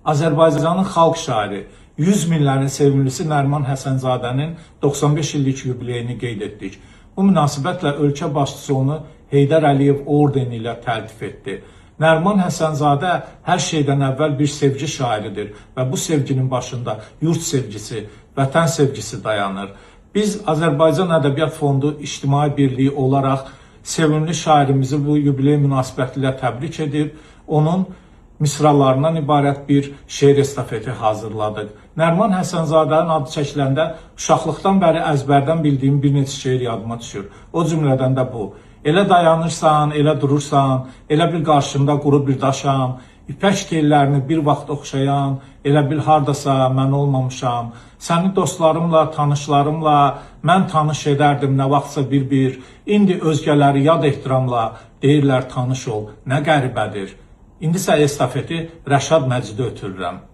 Azərbaycanın xalq şairi, 100 minlərin sevimlisi Nəriman Həsənzadənin 95 illik yubileyini qeyd etdik. Bu münasibətlə ölkə başçısı onu Heydər Əliyev ordeni ilə təltif etdi. Nəriman Həsənzadə hər şeydən əvvəl bir sevgi şairidir və bu sevginin başında yurt sevgisi, vətən sevgisi dayanır. Biz Azərbaycan Ədəbiyyat Fondu İctimai Birliyi olaraq sevimli şairimizi bu yubiley münasibətilə təbrik edib, onun misralarından ibarət bir şeir estafeti hazırladıq. Nəriman Həsənzadənin adı çəkiləndə uşaqlıqdan bəri əzbərdən bildiyim bir neçə şeir yadıma düşür. O cümlədən də bu. Elə dayanırsan, elə durursan, elə bil qarşında quru bir daşam, İpək tellərini bir vaxt oxşayan, elə bil hardasa mən olmamışam. Səni dostlarımla, tanışlarımla mən tanış edərdim nə vaxtsa bir-bir. İndi özgələri yad ehtiramla deyirlər tanış ol, nə qəribədir. İndi isə estafeti Rəşad Məcidə ötürürəm.